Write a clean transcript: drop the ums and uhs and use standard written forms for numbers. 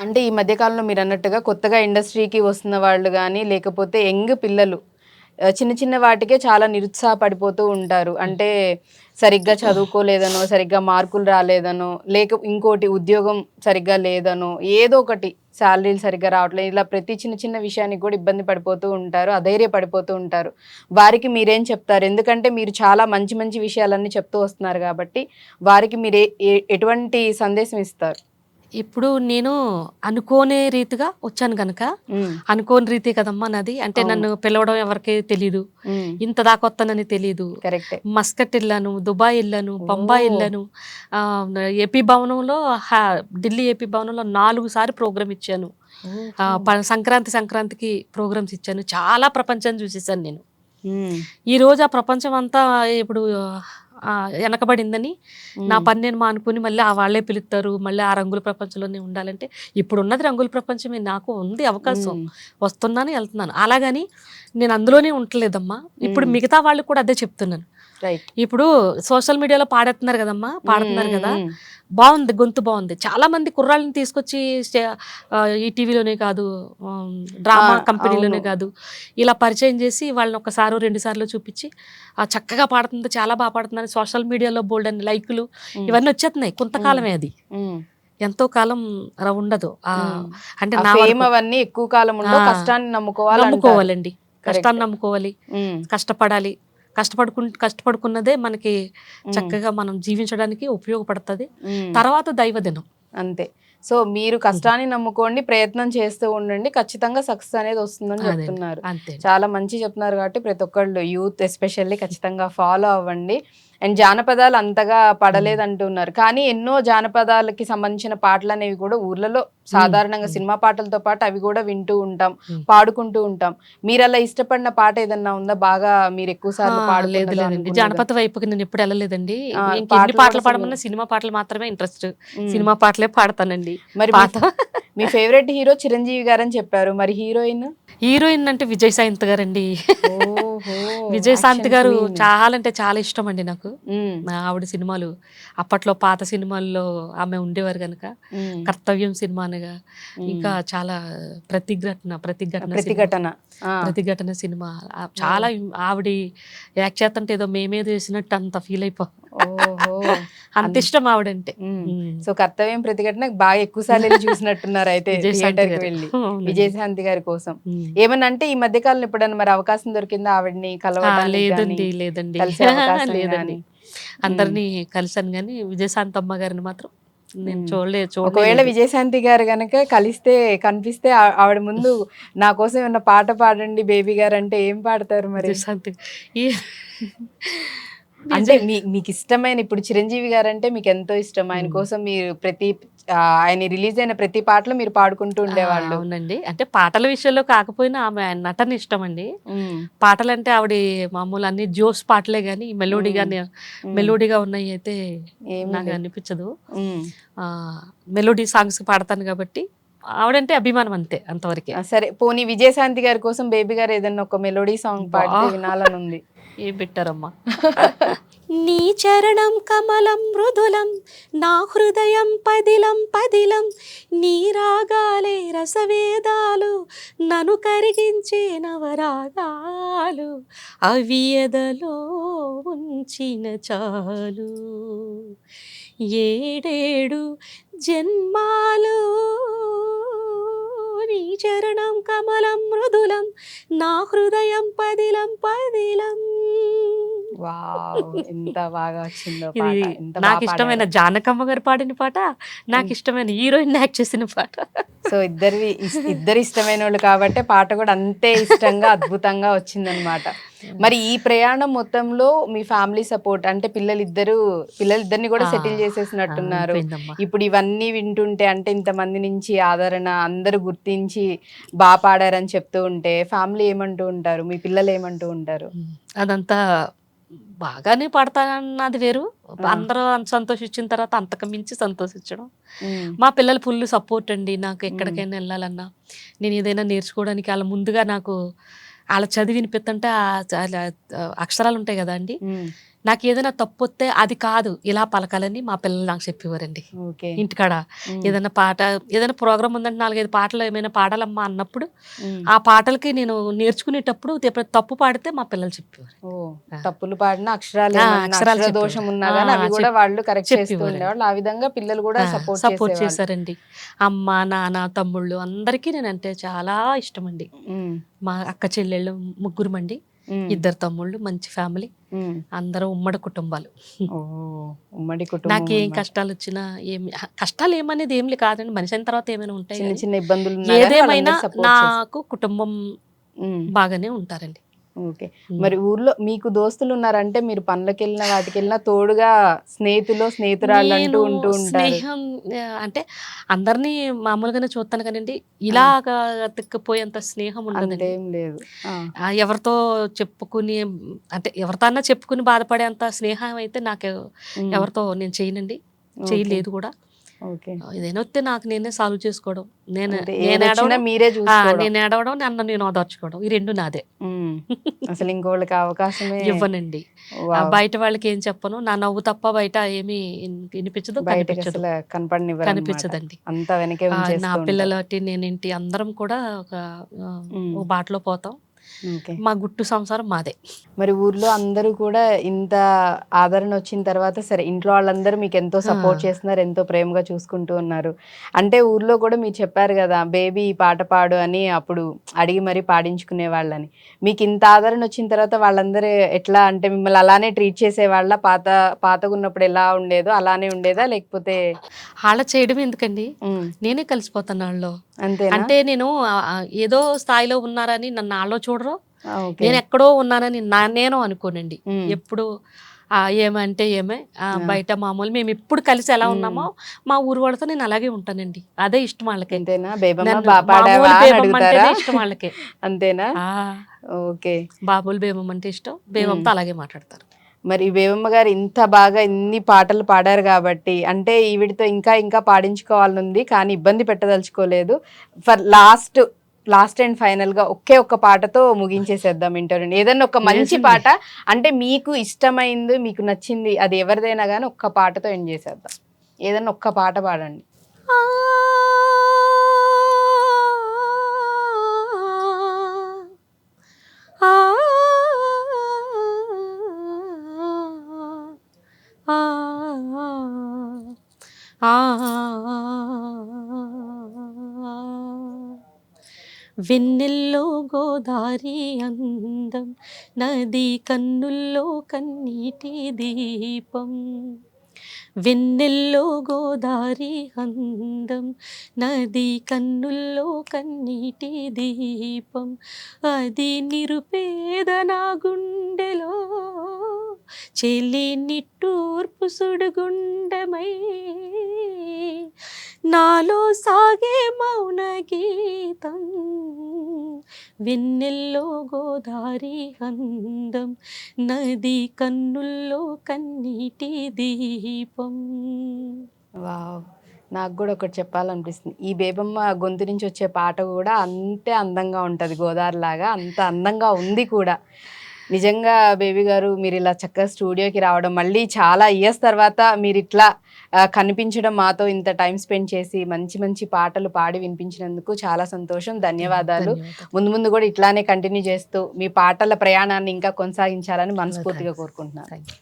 అంటే ఈ మధ్య కాలంలో మీరన్నట్టుగా కొత్తగా ఇండస్ట్రీకి వస్తున్న వాళ్ళు గానీ, లేకపోతే యంగ్ పిల్లలు చిన్న చిన్న వాటికే చాలా నిరుత్సాహపడిపోతూ ఉంటారు. అంటే సరిగ్గా చదువుకోలేదనో, సరిగ్గా మార్కులు రాలేదనో, ఇంకోటి ఉద్యోగం సరిగ్గా లేదనో, ఏదో ఒకటి సాలరీలు సరిగ్గా రావట్లేదు. ఇలా ప్రతి చిన్న చిన్న విషయానికి కూడా ఇబ్బంది పడిపోతూ ఉంటారు. అధైర్యపడిపోతూ ఉంటారు. వారికి మీరేం చెప్తారు? ఎందుకంటే మీరు చాలా మంచి మంచి విషయాలన్నీ చెప్తూ వస్తున్నారు గాబట్టి, వారికి మీరు ఎటువంటి సందేశం ఇస్తారు? ఇప్పుడు నేను అనుకోనే రీతిగా వచ్చాను గనక, హ్మ్. అనుకోని రీతే కదమ్మా నాది. అంటే అవును. నన్ను పిలవడం ఎవరికీ తెలీదు. హ్మ్. ఇంత దాకా వస్తానని తెలీదు. కరెక్టే. మస్కట్ ఎళ్ళాను, దుబాయ్ ఎళ్ళాను, బొంబాయి ఓహ్! ఎళ్ళాను. ఏపీ భవనంలో ఢిల్లీ ఏపీ భవనంలో 4 సారి ప్రోగ్రామ్ ఇచ్చాను. ఓహో! సంక్రాంతికి ప్రోగ్రామ్స్ ఇచ్చాను. చాలా ప్రపంచాన్ని చూసేసాను నేను. హ్మ్. ఈరోజు ఆ ప్రపంచం అంతా ఇప్పుడు వెనకబడిందని నా హ్మ్. పని నేను మానుకుని మళ్ళీ వాళ్ళే పిలుస్తారు. మళ్ళీ ఆ రంగుల ప్రపంచంలోనే ఉండాలంటే ఇప్పుడున్నది రంగుల ప్రపంచమే. నాకు ఉంది అవకాశం. హ్మ్. వస్తున్నాను, ఎళ్తున్నాను. అలాగని నేను అందులోనే ఉండలేదమ్మా. ఇప్పుడు హ్మ్. మిగతా వాళ్ళకి కూడా అదే చెప్తున్నాను. రైట్. ఇప్పుడు సోషల్ మీడియాలో పాడేస్తున్నారు కదమ్మా! హ్మ్. పాడుతున్నారు హ్మ్. కదా! హ్మ్. బావుంది. గొంతు బావుంది. చాలామంది కుర్రాళ్ళని తీసుకొచ్చి ఈ టీవీలోనే కాదు, ఆ! డ్రామా అవును. కంపెనీలోనే కాదు, ఇలా పరిచయం చేసి వాళ్ళని ఒకసారో, 2 సార్లో చూపించి చక్కగా పాడుతుంది, చాలా పాడుతుందని సోషల్ మీడియాలో బోలెడన్ని లైకులు హ్మ్. ఇవన్నీ వచ్చేస్తున్నాయి. హ్మ్. కొంతకాలమే అది. హ్మ్. ఎంతో కాలం ఉండదు. హ్మ్. అంటే ఆ నా ఫేమ్ వరకు అవన్నీ ఎక్కువ కాలం ఆ! ఉండవు. కష్టాన్ని నమ్ముకోవాలంటారు. నమ్ముకోవాలండి. కష్టాన్ని కరెక్టే. నమ్ముకోవాలి. హ్మ్. కష్టపడాలి. కష్టపడుకున్నదే మనకి హ్మ్. చక్కగా మనం జీవించడానికి ఉపయోగపడతది. హ్మ్. తర్వాత దైవదినం. అంతే. సో, మీరు హుహు. కష్టాన్ని నమ్ముకోండి, ప్రయత్నం చేస్తూ ఉండండి. ఖచ్చితంగా సక్సెస్ అనేది వస్తుందని అదండి. జెప్తున్నారు. అంతే అండి. చాలా మంచి చెప్తున్నారు గాబట్టి ప్రతి ఒక్కళ్ళు యూత్ ఎస్పెషల్లీ ఖచ్చితంగా ఫాలో అవ్వండి. అండ్ జానపదాలు అంతగా హ్మ్. పడలేదంటున్నారు. కానీ ఎన్నో జానపదాలకి సంబంధించిన పాటలనేవి కూడా ఊర్లలో హ్మ్. సాధారణంగా హ్మ్. సినిమా పాటలతో పాటు అవి గూడా వింటూ ఉంటాం, హ్మ్. పాడుకుంటూ ఉంటాం. మీరలా ఇష్టపడిన పాట ఏదన్నా ఉందా? బాగా మీరు ఎక్కువ ఆ! సార్లు లేదు పాడుకున్నదో లేదండి. అనుకున్నదో? జానపద వైపుకి నేనెప్పుడు ఎళ్ళలేదండి. ఆ! ఇంకెన్ని పాటలు కూడా పాటలు అసలు పాడమన్నా సినిమా పాటలు మాత్రమే ఇంట్రెస్ట్. హ్మ్. సినిమా పాటలే పాడతానండి. మరి పాత మీ ఫేవరెట్ హీరో 'చిరంజీవి' గారని చెప్పారు. మరి హీరోయిన్? హీరోయిన్ అంటే విజయశాంతి గారండి. ఓహో! విజయశాంతి యాక్షన్ గారు క్వీన్. చాలా అంటే చాలా ఇష్టమండి నాకు. హ్మ్. ఆవిడ సినిమాలు అప్పట్లో పాత సినిమాల్లో ఆమె ఉండేవారు గనక, హ్మ్. 'కర్తవ్యం' సినిమా అనగా, హ్మ్. ఇంకా చాలా 'ప్రతిఘటన' సినిమా. 'ప్రతిఘటన.' ఆ! 'ప్రతిఘటన' సినిమా ఓహ్! చాలా ఆవిడ యాక్ట్ చేస్తుంటే ఏదో మేమే చేసినట్టు అంత ఫీల్ ఓహో! అంత అన్ ఇష్టం ఆవిడంటే. హ్మ్. హ్మ్. సో, 'కర్తవ్యం ప్రతిఘటన' బాగా ఎక్కువ సార్లెళ్లి చూసినట్టున్నారైతే విజయశాంతి థియేటర్‌కి గారు. వెళ్లి. అవునండి. విజయశాంతి గారి కోసం. హ్మ్. ఏమన్నా అంటే ఈ మధ్య కాలంలో ఎప్పుడన్నా మరి అవకాశం దొరికిందా ఆవిడని కలవటానికి గాని, లేదండి. లేదండి. కలిసే అవకాశం లేదండి. గాని? హ్మ్. అందరిని కలిసాను గానీ, విజయశాంతమ్మ గారిని మాత్రం నేను హ్మ్. చూడనే ఒకవేళ లేదు. విజయశాంతి గారు గనక కనిపిస్తే ఆవిడ ముందు నా కోసం ఏమన్నా పాట పాడండి బేబీ గారంటే ఏం పాడతారు మరి? విజయశాంతి ఈ అంటే విజయ్ మీకిష్టమైన ఇప్పుడు 'చిరంజీవి' గారంటే మీకెంతో ఇష్టం. ఆయన హ్మ్. కోసం మీరు ఆయన రిలీజ్ అయిన ప్రతి పాటలు మీరు పాడుకుంటూ ఉండేవాళ్ళు. అవునండి. అంటే పాటల విషయంలో కాకపోయినా ఆమె నటన ఇష్టమండి. హ్మ్. పాటలంటే ఆవిడ అన్ని జోస్ పాటలే గానీ, హ్మ్. హ్మ్. మెలోడీగా ఉన్నయయితే ఏమీ నాకు లేవు. అనిపిచ్చదు. హ్మ్. మెలోడీ సాంగ్స్ పాడతాను గాబట్టి, ఆవిడంటే అభిమానం అంతే అంతవరకే. ఆ! సరే పోనీ విజయశాంతి గారి కోసం బేబీ గారు ఏదన్నా ఒక మెలోడీ సాంగ్ అబ్బా! పాడితే వినాలనుంది. ఏం పెట్టారమ్మా? నీ చరణం కమలం మృదులం, నా హృదయం పదిలం పదిలం, నీ రాగాలే రసవేదాలు, నన్ను కరిగించే నవరాగాలు, అవి ఎదలో ఉంచిన చాలు, ఏడేడు జన్మాలు, నీ చరణం కమలం మృదులం, నా హృదయం పదిలం పదిలం. వావ్! ఎంత బాగా వచ్చిందో ఇది పాట. ఎంత నాకిష్టమైన పాడారో. జానకమ్మ గారు పాడిన పాట, హ్మ్. నాకిష్టమైన హీరోయిన్ యాక్ట్ చేసిన పాట. సో, ఇద్దరు ఇష్టమైనోళ్ళు కాబట్టే పాట గూడా అంతే ఇష్టంగా, అద్భుతంగా వచ్చిందనమాట. మరి ఈ ప్రయాణం మొత్తంలో మీ ఫ్యామిలీ సపోర్ట్ అంటే పిల్లలిద్దరిని గూడా ఆ! సెటిల్ చేసేసినట్టున్నారు. అయిపోయిందమ్మా. ఇప్పుడు ఇవన్నీ వింటుంటే అంటే ఇంతమంది నుంచి ఆదరణ, అందరూ గుర్తించి పాడారని చెప్తూ ఉంటే ఫ్యామిలీ ఏమంటూ ఉంటారు? మీ పిల్లలేమంటూ ఉంటారు? హ్మ్. అదంతా బాగానే పాడతానన్నది వేరు. ఆ! అందరూ సంతోషించిన తర్వాత అంతకు మించి సంతోషించడం. హ్మ్. మా పిల్లలు ఫుల్ సపోర్ట్ అండి. నాకు హ్మ్. ఎక్కడికైనా ఎళ్ళాలన్నా, నేనేదైనా నేర్చుకోవడానికి ఆళ్ళు ముందుగా నాకు ఆళ్ళ చదివి వినిపిత్తంటే అక్షరాలుంటాయి గదండీ! హ్మ్. నాకు ఏదైనా తప్పు వస్తే అది కాదు ఇలా పలకాలని మా పిల్లలు నాకు చెప్పేవారండి. ఓకే. ఇంటికాడ ఉమ్, ఏదైనా పాట, ఏదైనా ప్రోగ్రామ్ ఉందంటే 4-5 పాటలు ఏమైనా పాడాలమ్మా అన్నప్పుడు ఉమ్. ఆ పాటలకి నేను నేర్చుకునేటప్పుడు ఎప్పుడైనా తప్పు పాడితే మా పిల్లలు చెప్పేవారు. ఓ, తప్పులు పాడిన అక్షరాలు ఆ, ఏమన్నా అక్షరాలు అక్షర చెప్పేవారు. దోషం ఉన్నా గానీ అవి కూడా వాళ్ళు కరెక్ట్ చేస్తూ చెప్పేవారండి. ఉండేవాళ్ళు. ఆ విధంగా పిల్లలు కూడా సపోర్ట్ సపోర్ట్ చేసేవాళ్ళు. చేశారండి. అమ్మ, నాన్న, తమ్ముళ్ళు అందరికీ నేనంటే చాలా ఇష్టమండి. ఉమ్, మా అక్క చెల్లెళ్ళు ముగ్గురమండి. ఉమ్, 2 తమ్ముళ్ళు, మంచి ఫ్యామిలీ. ఉమ్. అందరూ ఉమ్మడి కుటుంబాలు. ఓ, ఉమ్మడి కుటుంబం నాకేం అన్నమాట. కష్టాలు వచ్చినా కష్టాలు ఏమనేది ఏం కాదండి. మనిషి అయిన తర్వాత ఏమైనా ఉంటాయి చిన్న కానీ చిన్న ఇబ్బందులు ఉన్నా గానీ ఏదేమైనా వాళ్ళందరూ సపోర్ట్ చేస్తారు. నాకు కుటుంబం ఉమ్, బాగానే ఉంటారండి. ఓకే. మరి ఊర్లో మీకు దోస్తులు ఉన్నారంటే మీరు పనులకెళ్ళినా వాటికెళ్ళినా తోడుగా స్నేహితురాళ్ళు అంటూ నేను ఉంటూ ఉంటారు. స్నేహం అంటే అందరినీ మామూలుగానే చూస్తాను కానండి, ఇలాగా తిక్కపోయేంత స్నేహం ఉండదండి. అంతేం లేదు. ఆ, ఎవరితో చెప్పుకుని అంటే ఎవరితో అన్నా చెప్పుకుని బాధపడేంత స్నేహం అయితే నాకు ఉమ్, ఎవరితో నేను చేయనండి, ఓకే. చేయలేదు కూడా. ఓకే. ఏదైనా వస్తే నాకు నేనే సాల్వ్ చేసుకోవడం, నేను అంటే నేను ఏదొచ్చినా ఏడవడం, మీరే చూసుకోవడం. నేను ఏడవడం, నన్ను నేను ఓదార్చుకోవడం, ఈ 2 నాదే. ఉమ్, అసలు ఇంకోళ్ళకి అవకాశమే. ఇవ్వనండి. వావ్. బయట వాళ్ళకి ఏం చెప్పను. నా నవ్వు తప్ప బయట ఏమీ వినిపించదు, బయటకి కనిపించదు, అసలు కనపడనివ్వరు అనమాట. కనిపించదండి. అంతా వెనకే నా ఉంచేస్తూ ఉంటారు. పిల్లలటి నేనేంటి అందరం కూడా ఉమ్, ఒక బాటలో పోతాం. ఓకే. మా గుట్టు సంసారం మాదే. మరి ఊర్లో అందరూ కూడా ఇంత ఆదరణ వచ్చిన తర్వాత సరే ఇంట్లో వాళ్ళందరూ మీకు ఎంతో సపోర్ట్ ఆ, చేస్తున్నారు, ఎంతో ప్రేమగా చూసుకుంటూ ఉన్నారు. అంటే ఊర్లో కూడా మీరు చెప్పారు కదా బేబీ ఈ పాట పాడు అని అప్పుడు అడిగి మరీ పాడించుకునే వాళ్ళని. మీకు ఇంత ఆదరణ వచ్చిన తర్వాత వాళ్ళందరూ ఎట్లా అంటే మిమ్మల్ని అలానే ట్రీట్ చేసేవాళ్ళ? పాతగా ఉన్నప్పుడు ఎలా ఉండేదో అలానే ఉండేదా లేకపోతే? వాళ్ళ చేయడం ఎందుకండి, ఉమ్, నేనే కలిసిపోతాను వాళ్ళలో. అంతేనా? అంటే నేను ఏదో స్థాయిలో ఉన్నారని నన్ను వాళ్ళలో చూడరు, ఓకే. నేను ఎక్కడో ఉన్నానని నేను అనుకోనండి. ఉమ్, ఎప్పుడు ఏమంటే ఏమే, ఆ, బయట మామూలు మేము ఇప్పుడు కలిసి ఎలా ఉమ్. ఉన్నామో మా ఊరు వాళ్ళతో నేను అలాగే ఉంటానండి. అదే ఇష్టం వాళ్ళకి. అంతేనా? బేబమ్మ నన్ను బాగా పాడావా మామూలు అని బేబమ్మ అడుగుతారా? అంటేనే ఇష్టం వాళ్ళకి. అంతేనా? ఆ, ఓకే. బాబులు బేబమ్మ అంటే ఇష్టం, బేబమ్మతో అలాగే మాట్లాడతారు. మరి బేబమ్మ గారు ఇంత బాగా ఇన్ని పాటలు పాడారు కాబట్టి అంటే ఈవిడితో ఇంకా ఇంకా పాడించుకోవాలనుంది కానీ ఇబ్బంది పెట్టదలుచుకోలేదు. ఫర్ లాస్ట్ అండ్ ఫైనల్ గా ఒకే ఒక్క పాటతో ముగించేసేద్దాం ఇంటర్వ్యూ. ఏదన్నా ఒక మంచి లేదండి. పాట అంటే మీకు ఇష్టమైంది, మీకు నచ్చింది, అది ఎవరిదైనా కానీ ఒక్క పాటతో ఎండ్ చేసేద్దాం. ఏదన్నా ఒక్క పాట పాడండి. ఆ, ఆ, ఆ, ఆ, వెన్నెల్లో గోదారి అందం, నది కన్నుల్లో కన్నీటి దీపం. వెన్నెల్లో గోదారి అందం, నది కన్నుల్లో కన్నీటి దీపం. అది నిరుపేద నా గుండెలో చెలి నిట్టూర్పు సుడుగుండమై, నాలో సాగే మౌన గీతం. వెన్నెల్లో గోదారి అందం, నది కన్నుల్లో కన్నీటి దీపం. వావ్! నాకు కూడా ఒకటి చెప్పాలనిపిస్తుంది. ఈ బేబమ్మ గొంతు నుంచి వచ్చే పాట కూడా అంతే అందంగా ఉంటది గోదారిలాగా. అంత అందంగా ఉంది కూడా. నిజంగా బేబీ గారు మీరు ఇలా చక్కగా స్టూడియోకి రావడం, మళ్ళీ చాలా ఇయర్స్ తర్వాత మీరిట్లా కనిపించడం, మాతో ఇంత టైం స్పెండ్ చేసి మంచి మంచి పాటలు పాడి వినిపించినందుకు చాలా సంతోషం. ధన్యవాదాలు. ధన్యవాదాలు. ముందు ముందు కూడా ఇట్లానే కంటిన్యూ చేస్తూ మీ పాటల ప్రయాణాన్ని ఇంకా కొనసాగించాలని మనస్ఫూర్తిగా కోరుకుంటున్నాను. Thank you.